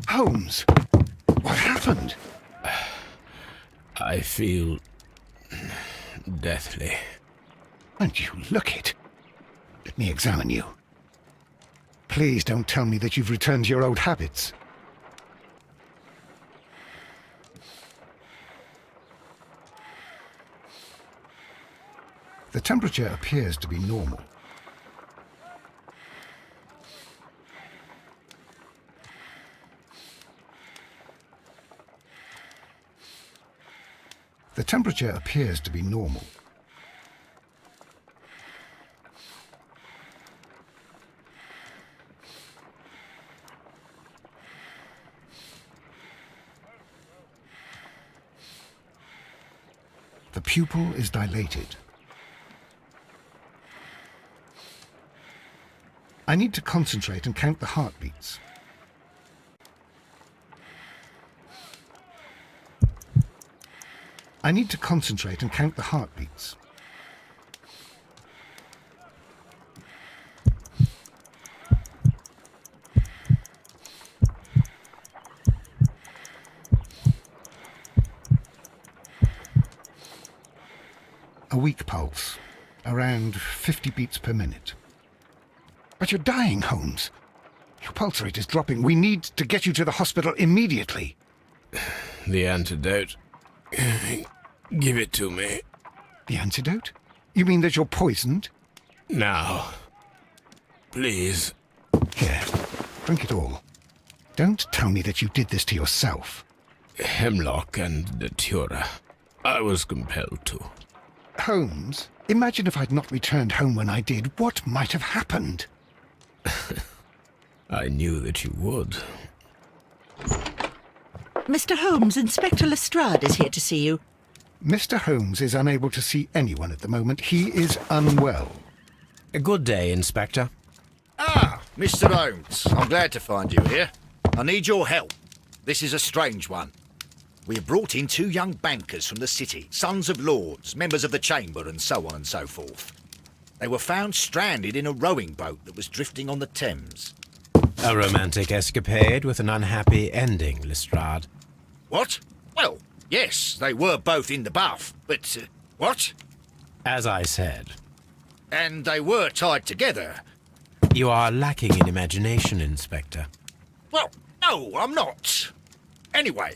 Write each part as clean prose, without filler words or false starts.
Holmes, what happened? I feel deathly. And you look it. Let me examine you. Please don't tell me that you've returned to your old habits. The temperature appears to be normal. The temperature appears to be normal. The pupil is dilated. I need to concentrate and count the heartbeats. I need to concentrate and count the heartbeats. A weak pulse, around 50 beats per minute. But you're dying, Holmes. Your pulse rate is dropping. We need to get you to the hospital immediately. The antidote. Give it to me. The antidote? You mean that you're poisoned? Now. Please. Here, drink it all. Don't tell me that you did this to yourself. Hemlock and datura. I was compelled to. Holmes, imagine if I'd not returned home when I did. What might have happened? I knew that you would. Mr. Holmes, Inspector Lestrade is here to see you. Mr. Holmes is unable to see anyone at the moment. He is unwell. A good day, Inspector. Ah, Mr. Holmes. I'm glad to find you here. I need your help. This is a strange one. We have brought in 2 young bankers from the city, sons of lords, members of the chamber, and so on and so forth. They were found stranded in a rowing boat that was drifting on the Thames. A romantic escapade with an unhappy ending, Lestrade. What? Well, yes, they were both in the bath, but... what? As I said. And they were tied together. You are lacking in imagination, Inspector. Well, no, I'm not. Anyway,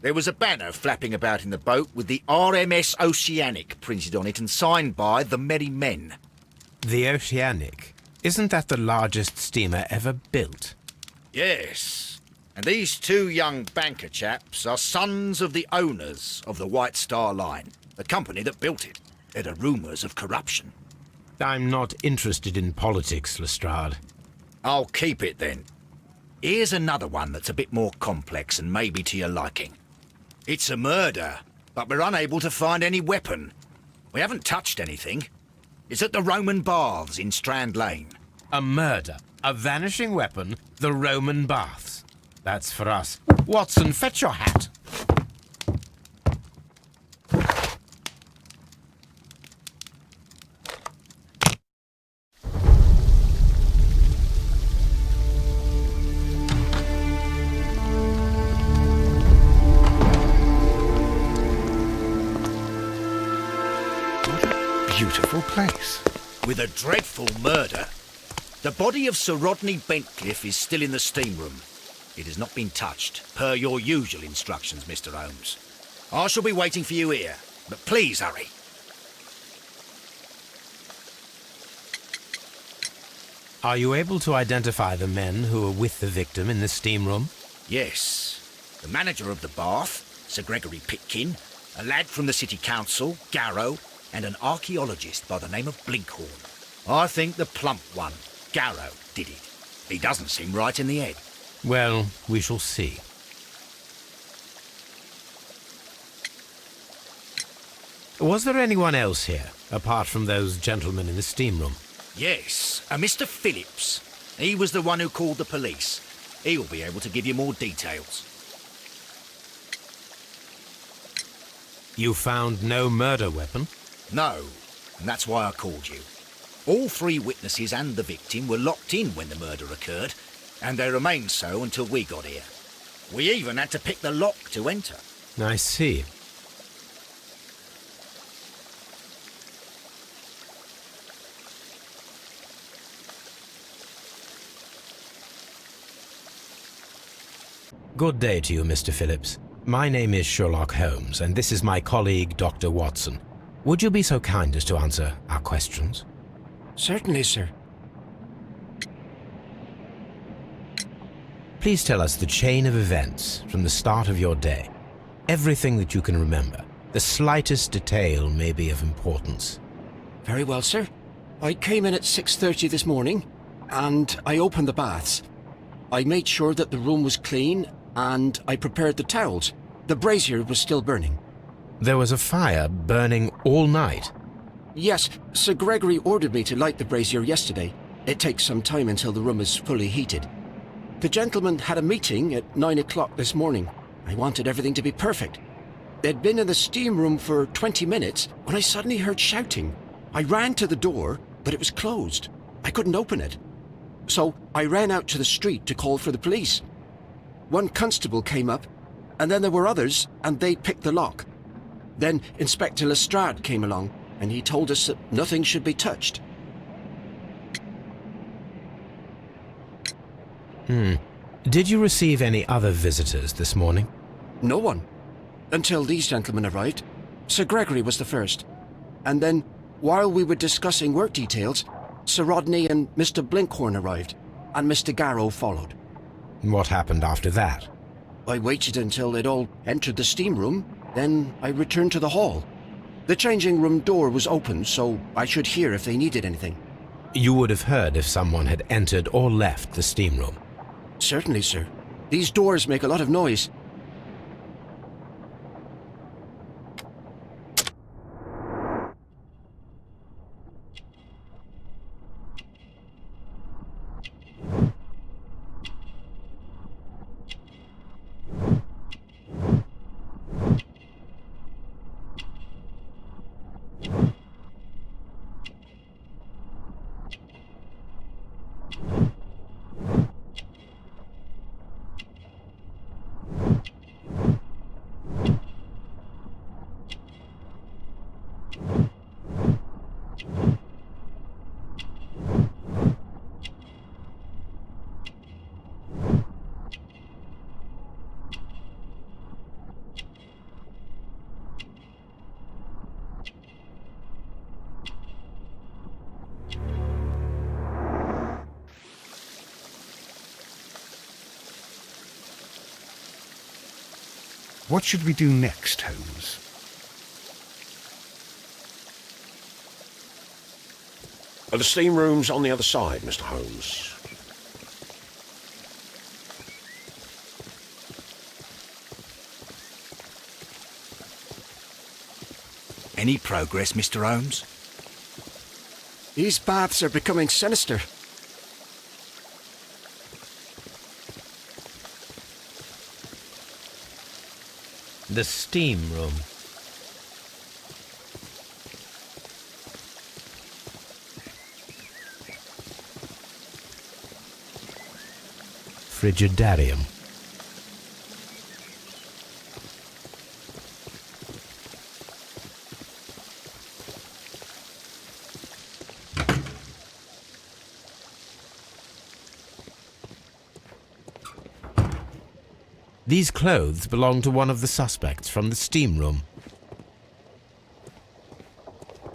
there was a banner flapping about in the boat with the RMS Oceanic printed on it and signed by the Merry Men. The Oceanic? Isn't that the largest steamer ever built? Yes. And these 2 young banker chaps are sons of the owners of the White Star Line, the company that built it. There are rumours of corruption. I'm not interested in politics, Lestrade. I'll keep it then. Here's another one that's a bit more complex and maybe to your liking. It's a murder, but we're unable to find any weapon. We haven't touched anything. It's at the Roman Baths in Strand Lane. A murder, a vanishing weapon, the Roman Baths. That's for us. Watson, fetch your hat. Beautiful place. With a dreadful murder. The body of Sir Rodney Bentcliffe is still in the steam room. It has not been touched, per your usual instructions, Mr. Holmes. I shall be waiting for you here, but please hurry. Are you able to identify the men who were with the victim in the steam room? Yes. The manager of the bath, Sir Gregory Pitkin, a lad from the City Council, Garrow, and an archaeologist by the name of Blinkhorn. I think the plump one, Garrow, did it. He doesn't seem right in the head. Well, we shall see. Was there anyone else here, apart from those gentlemen in the steam room? Yes, a Mr. Phillips. He was the one who called the police. He'll be able to give you more details. You found no murder weapon? No, and that's why I called you. All 3 witnesses and the victim were locked in when the murder occurred, and they remained so until we got here. We even had to pick the lock to enter. I see. Good day to you, Mr. Phillips. My name is Sherlock Holmes, and this is my colleague, Dr. Watson. Would you be so kind as to answer our questions? Certainly, sir. Please tell us the chain of events from the start of your day. Everything that you can remember. The slightest detail may be of importance. Very well, sir. I came in at 6:30 this morning, and I opened the baths. I made sure that the room was clean, and I prepared the towels. The brazier was still burning. There was a fire burning all night. Yes, Sir Gregory ordered me to light the brazier yesterday. It takes some time until the room is fully heated. The gentleman had a meeting at 9 o'clock this morning. I wanted everything to be perfect. They'd been in the steam room for 20 minutes when I suddenly heard shouting. I ran to the door, but it was closed. I couldn't open it. So I ran out to the street to call for the police. One constable came up, and then there were others, and they picked the lock. Then Inspector Lestrade came along, and he told us that nothing should be touched. Did you receive any other visitors this morning? No one. Until these gentlemen arrived. Sir Gregory was the first. And then, while we were discussing work details, Sir Rodney and Mr. Blinkhorn arrived, and Mr. Garrow followed. What happened after that? I waited until they'd all entered the steam room, then I returned to the hall. The changing room door was open, so I should hear if they needed anything. You would have heard if someone had entered or left the steam room. Certainly, sir. These doors make a lot of noise. What should we do next, Holmes? The steam room's on the other side, Mr. Holmes. Any progress, Mr. Holmes? These baths are becoming sinister. The steam room. Frigidarium. These clothes belong to one of the suspects from the steam room.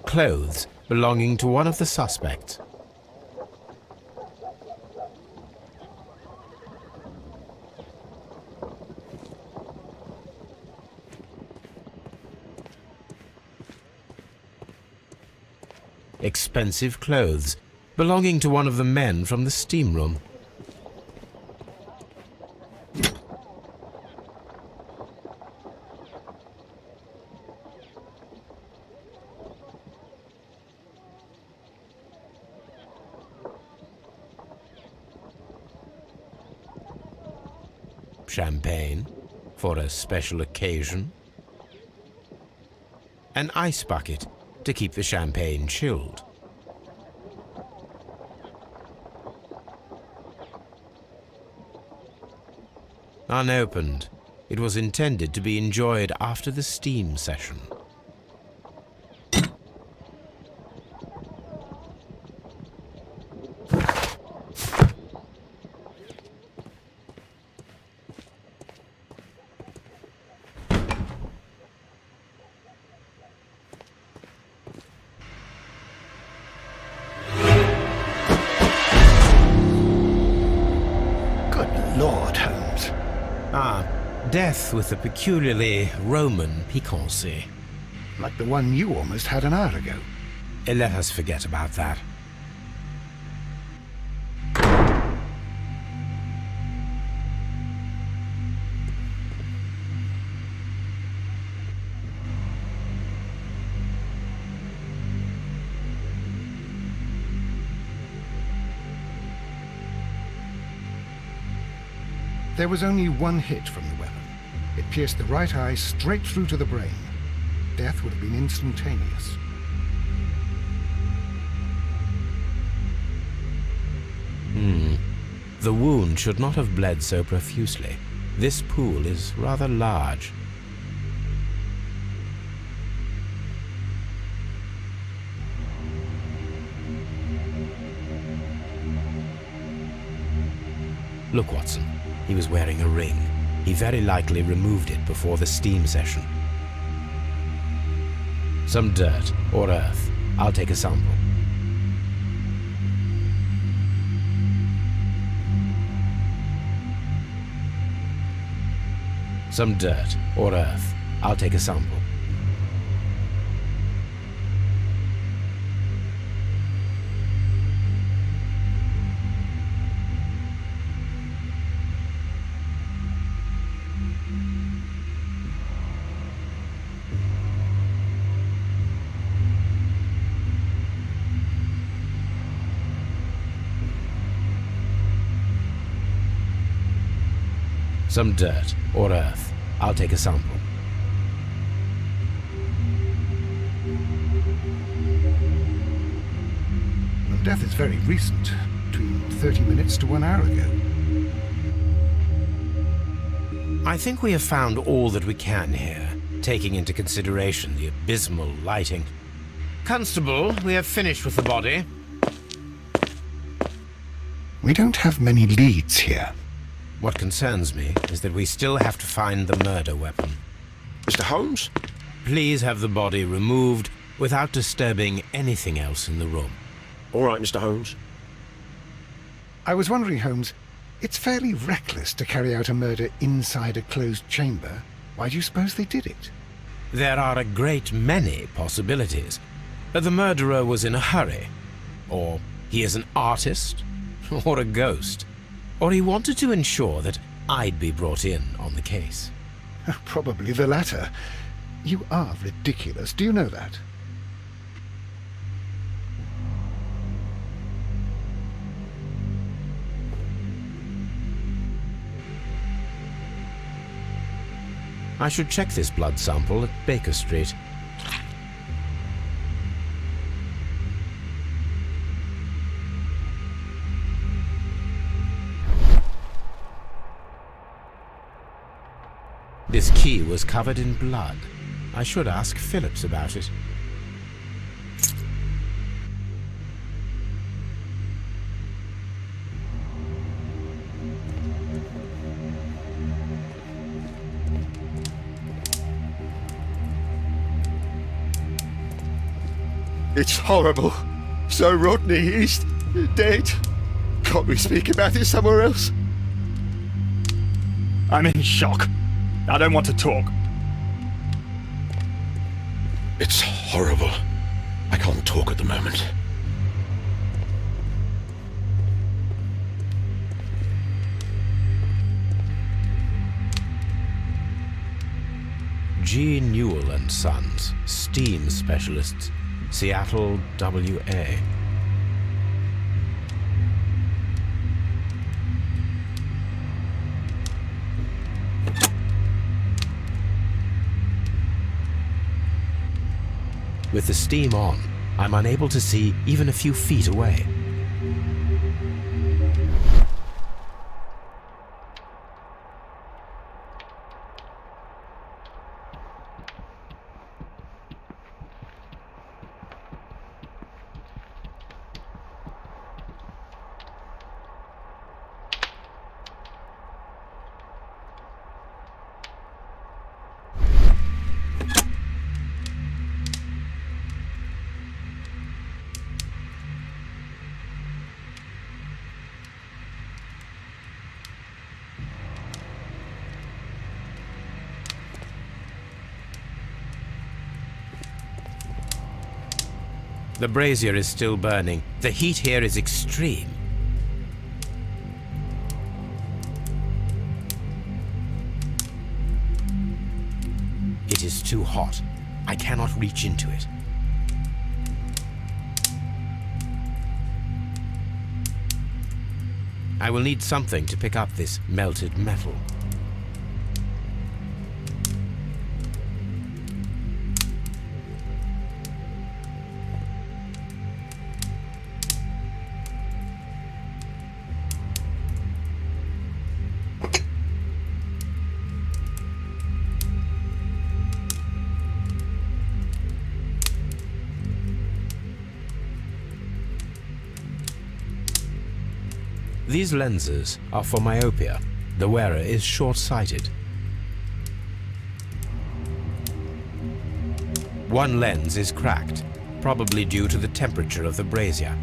Clothes belonging to one of the suspects. Expensive clothes belonging to one of the men from the steam room. Champagne for a special occasion. An ice bucket to keep the champagne chilled. Unopened. It was intended to be enjoyed after the steam session. Good Lord, Holmes. Death with a peculiarly Roman piquancy. Like the one you almost had an hour ago. Let us forget about that. There was only one hit from the weapon. It pierced the right eye straight through to the brain. Death would have been instantaneous. The wound should not have bled so profusely. This pool is rather large. Look, Watson. He was wearing a ring. He very likely removed it before the steam session. Some dirt or earth. I'll take a sample. Some dirt or earth. I'll take a sample. Some dirt or earth. I'll take a sample. Well, death is very recent. Between 30 minutes to 1 hour ago. I think we have found all that we can here, taking into consideration the abysmal lighting. Constable, we have finished with the body. We don't have many leads here. What concerns me is that we still have to find the murder weapon. Mr. Holmes? Please have the body removed without disturbing anything else in the room. All right, Mr. Holmes. I was wondering, Holmes, it's fairly reckless to carry out a murder inside a closed chamber. Why do you suppose they did it? There are a great many possibilities. The murderer was in a hurry. Or he is an artist. Or a ghost. Or he wanted to ensure that I'd be brought in on the case. Probably the latter. You are ridiculous. Do you know that? I should check this blood sample at Baker Street. This key was covered in blood. I should ask Phillips about it. It's horrible. So Rodney, he's dead. Can't we speak about it somewhere else? I'm in shock. I don't want to talk. It's horrible. I can't talk at the moment. G. Newell and Sons, steam specialists, Seattle, WA. With the steam on, I'm unable to see even a few feet away. The brazier is still burning. The heat here is extreme. It is too hot. I cannot reach into it. I will need something to pick up this melted metal. These lenses are for myopia. The wearer is short-sighted. One lens is cracked, probably due to the temperature of the brazier.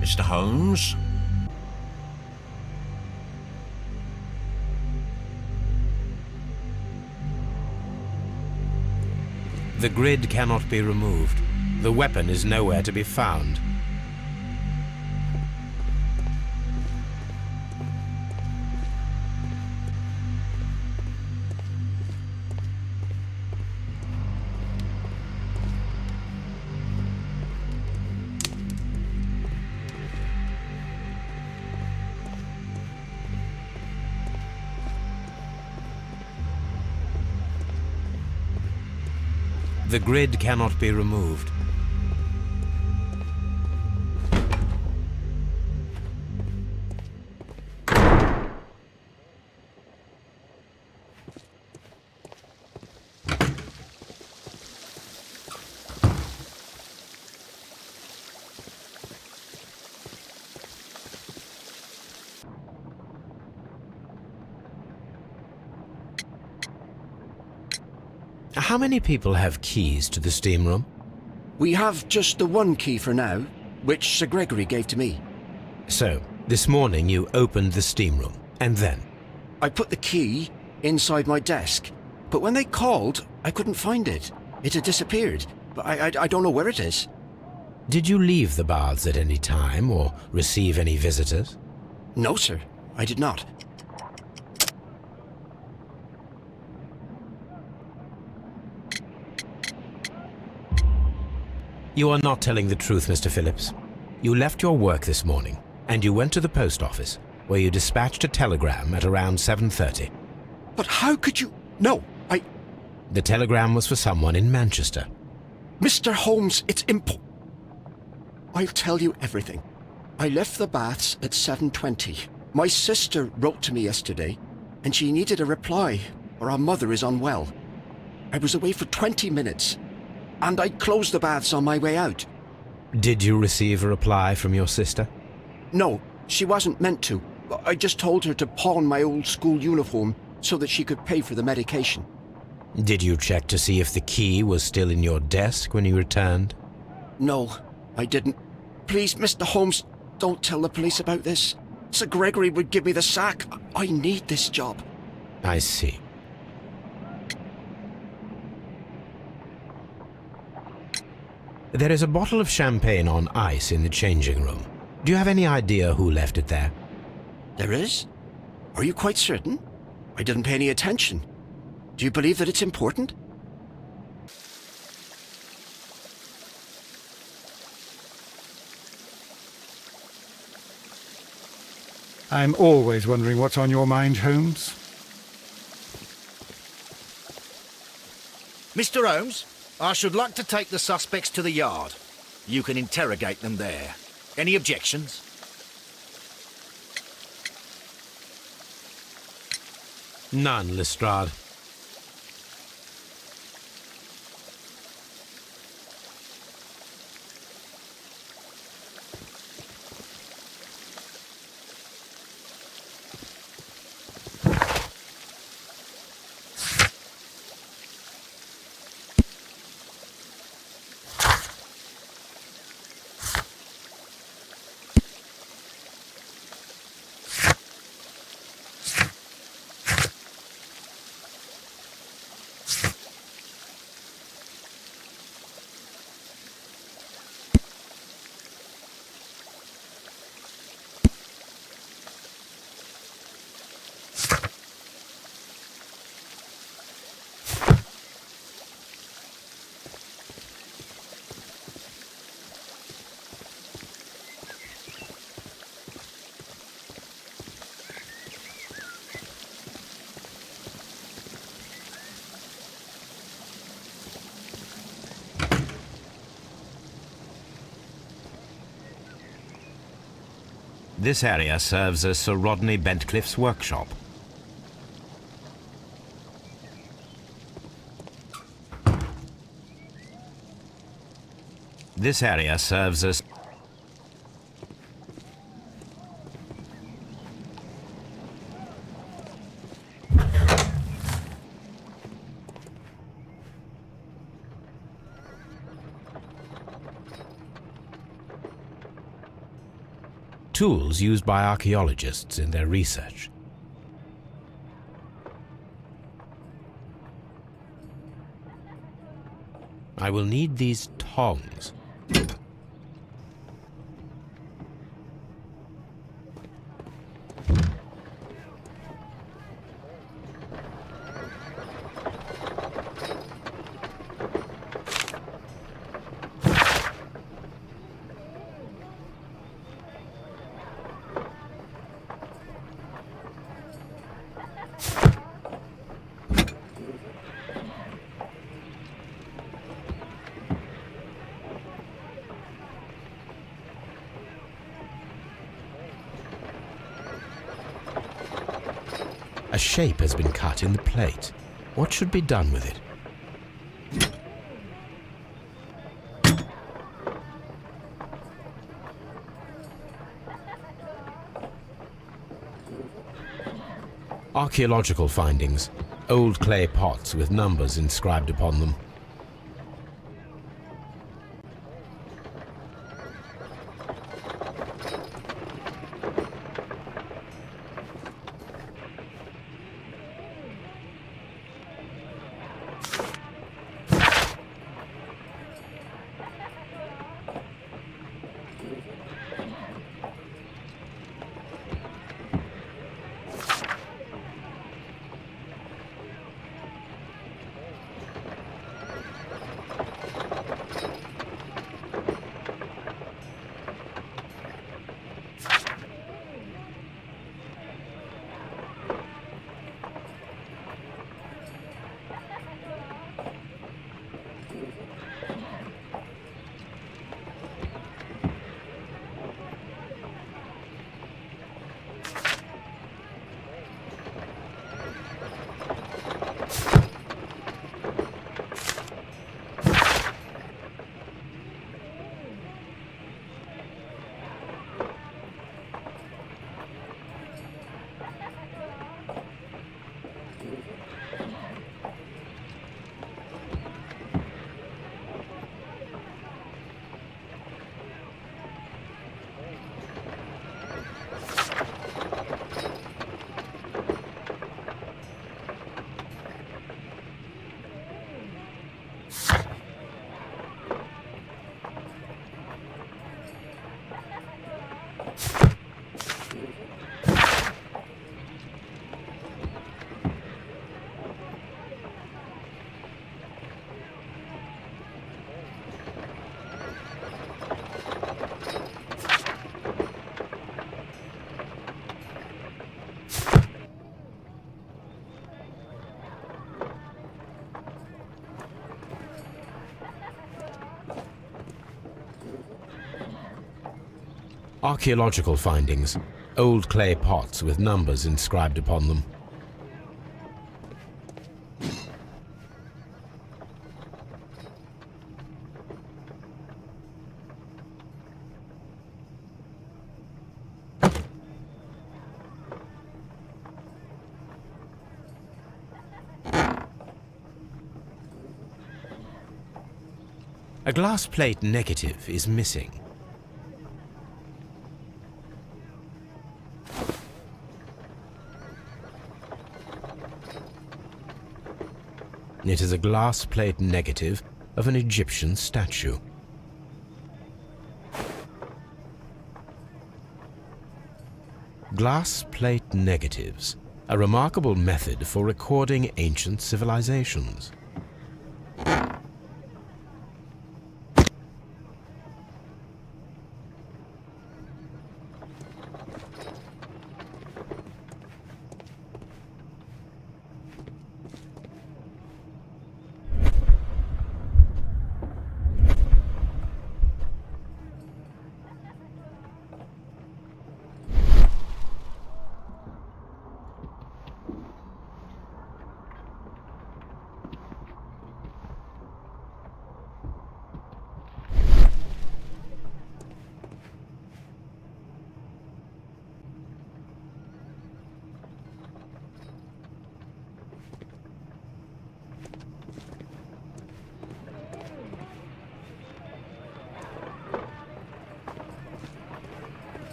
Mr. Holmes? The grid cannot be removed. The weapon is nowhere to be found. The grid cannot be removed. How many people have keys to the steam room? We have just the one key for now, which Sir Gregory gave to me. So, this morning you opened the steam room, and then? I put the key inside my desk, but when they called, I couldn't find it. It had disappeared, but I don't know where it is. Did you leave the baths at any time, or receive any visitors? No, sir, I did not. You are not telling the truth, Mr. Phillips. You left your work this morning, and you went to the post office, where you dispatched a telegram at around 7:30. But how could you... No, The telegram was for someone in Manchester. Mr. Holmes, it's I'll tell you everything. I left the baths at 7:20. My sister wrote to me yesterday, and she needed a reply, or our mother is unwell. I was away for 20 minutes, and I closed the baths on my way out. Did you receive a reply from your sister? No, she wasn't meant to. I just told her to pawn my old school uniform so that she could pay for the medication. Did you check to see if the key was still in your desk when you returned? No, I didn't. Please, Mr. Holmes, don't tell the police about this. Sir Gregory would give me the sack. I need this job. I see. There is a bottle of champagne on ice in the changing room. Do you have any idea who left it there? There is? Are you quite certain? I didn't pay any attention. Do you believe that it's important? I'm always wondering what's on your mind, Holmes. Mr. Holmes, I should like to take the suspects to the yard. You can interrogate them there. Any objections? None, Lestrade. This area serves as Sir Rodney Bentcliffe's workshop. This area serves as... tools used by archaeologists in their research. I will need these tongs. A shape has been cut in the plate. What should be done with it? Archaeological findings. Old clay pots with numbers inscribed upon them. Archaeological findings. Old clay pots with numbers inscribed upon them. A glass plate negative is missing. It is a glass plate negative of an Egyptian statue. Glass plate negatives, a remarkable method for recording ancient civilizations.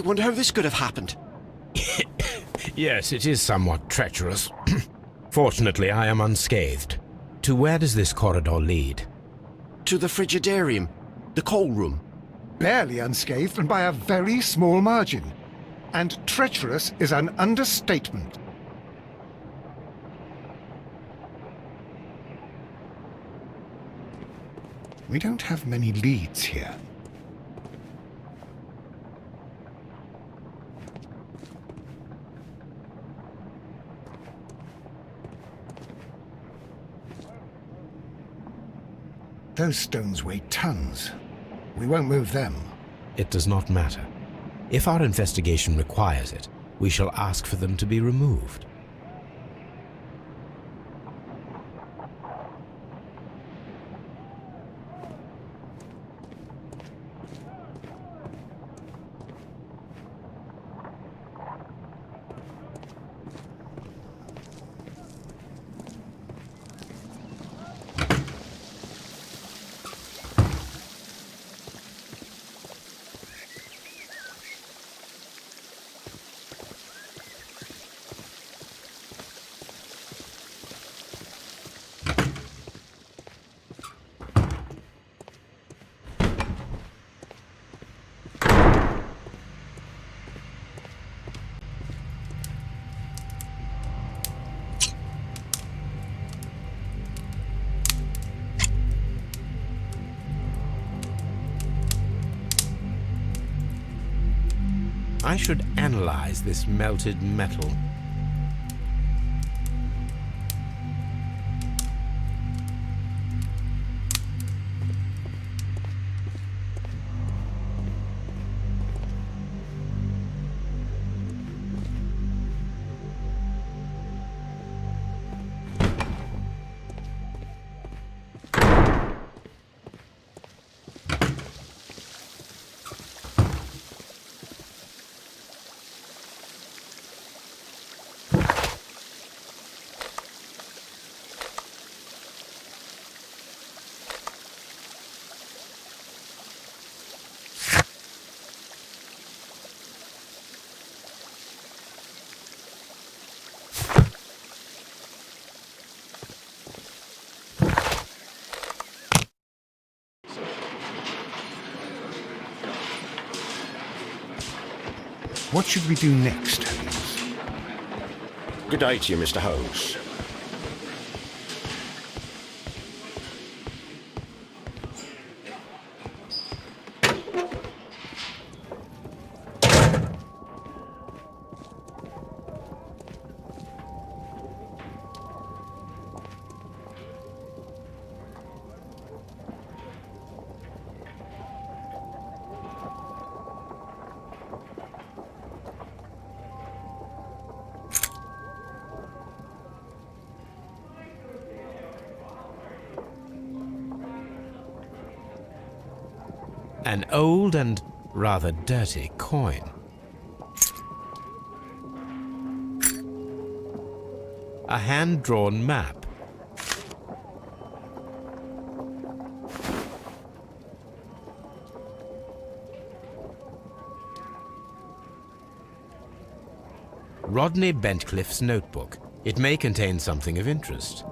I wonder how this could have happened. Yes, it is somewhat treacherous. Fortunately, I am unscathed. To where does this corridor lead? To the frigidarium, the coal room. Barely unscathed and by a very small margin. And treacherous is an understatement. We don't have many leads here. Those stones weigh tons. We won't move them. It does not matter. If our investigation requires it, we shall ask for them to be removed. I should analyze this melted metal. What should we do next, Holmes? Good day to you, Mr. Holmes. An old and rather dirty coin. A hand-drawn map. Rodney Bentcliffe's notebook. It may contain something of interest.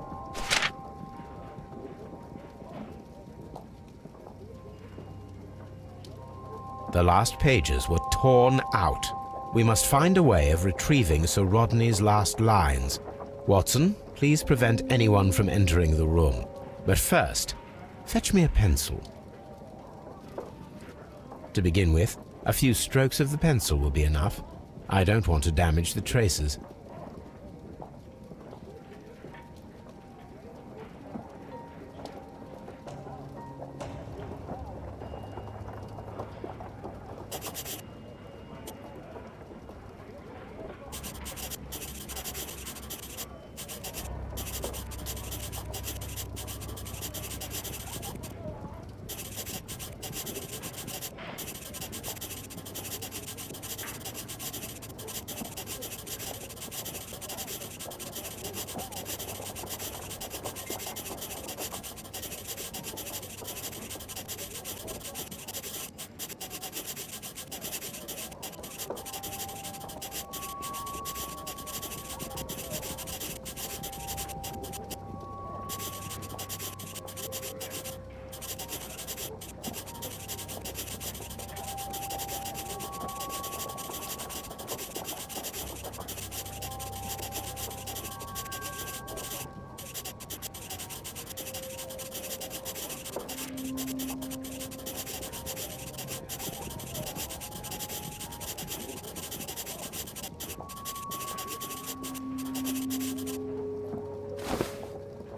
The last pages were torn out. We must find a way of retrieving Sir Rodney's last lines. Watson, please prevent anyone from entering the room. But first, fetch me a pencil. To begin with, a few strokes of the pencil will be enough. I don't want to damage the traces.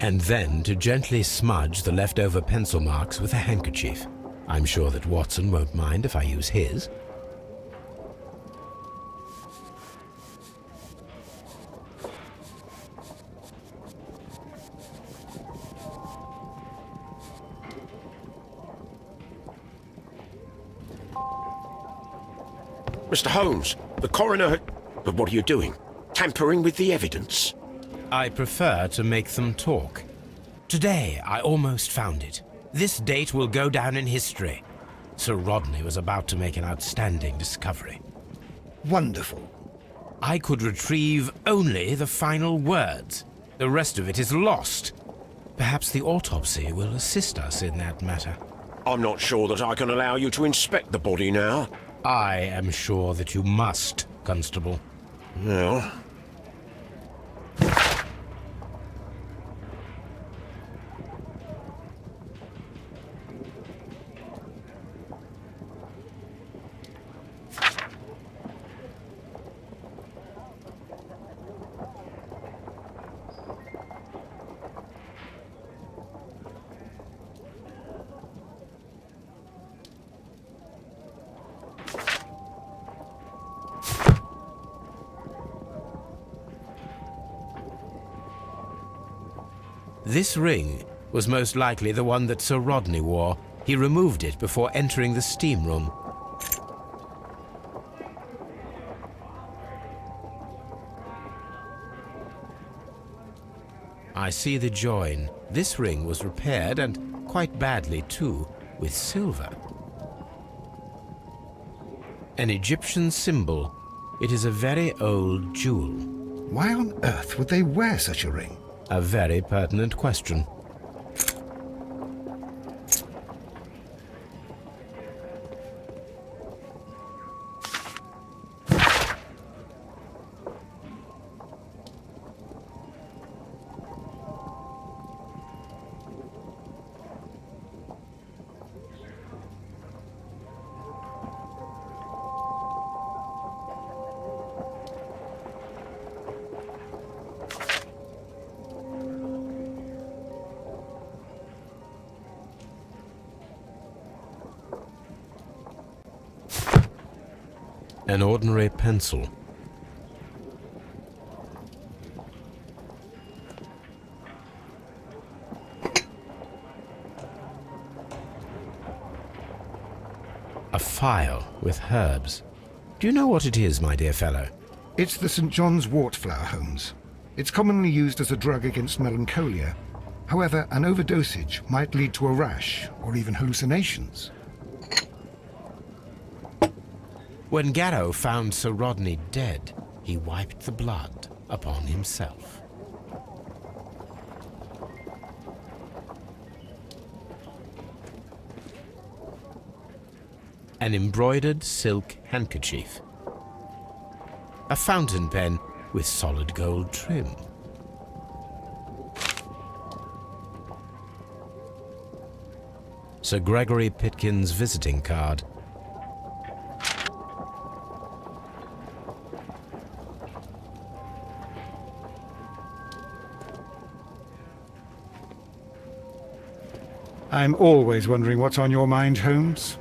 and then to gently smudge the leftover pencil marks with a handkerchief. I'm sure that Watson won't mind if I use his. Mr. Holmes, the coroner had... But what are you doing? Tampering with the evidence? I prefer to make them talk. Today, I almost found it. This date will go down in history. Sir Rodney was about to make an outstanding discovery. Wonderful. I could retrieve only the final words. The rest of it is lost. Perhaps the autopsy will assist us in that matter. I'm not sure that I can allow you to inspect the body now. I am sure that you must, Constable. Well... This ring was most likely the one that Sir Rodney wore. He removed it before entering the steam room. I see the join. This ring was repaired, and quite badly too, with silver. An Egyptian symbol. It is a very old jewel. Why on earth would they wear such a ring? A very pertinent question. An ordinary pencil. A file with herbs. Do you know what it is, my dear fellow? It's the St. John's wort flower, Holmes. It's commonly used as a drug against melancholia. However, an overdosage might lead to a rash or even hallucinations. When Garrow found Sir Rodney dead, he wiped the blood upon himself. An embroidered silk handkerchief. A fountain pen with solid gold trim. Sir Gregory Pitkin's visiting card. I'm always wondering what's on your mind, Holmes.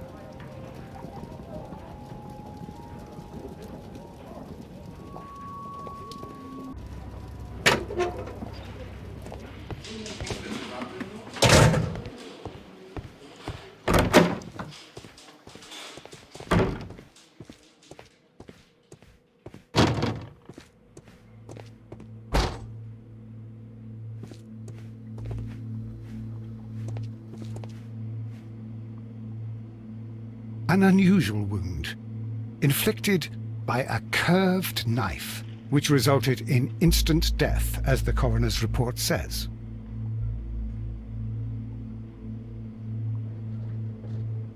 An unusual wound, inflicted by a curved knife, which resulted in instant death, as the coroner's report says.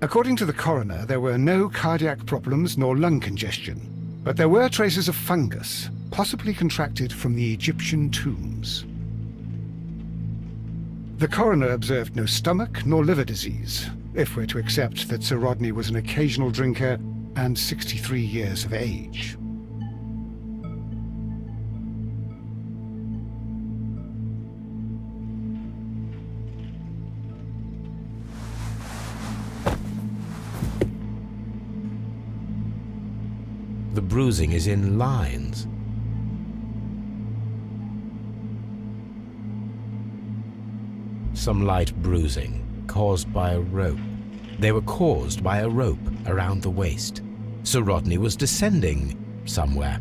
According to the coroner, there were no cardiac problems nor lung congestion, but there were traces of fungus, possibly contracted from the Egyptian tombs. The coroner observed no stomach nor liver disease, if we're to accept that Sir Rodney was an occasional drinker and 63 years of age. The bruising is in lines. Some light bruising, caused by a rope. They were caused by a rope around the waist. Sir Rodney was descending somewhere.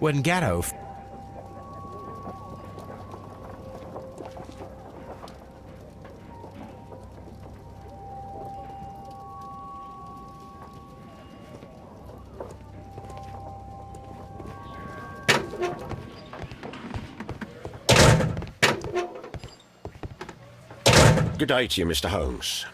When Garrow Good day to you, Mr. Holmes.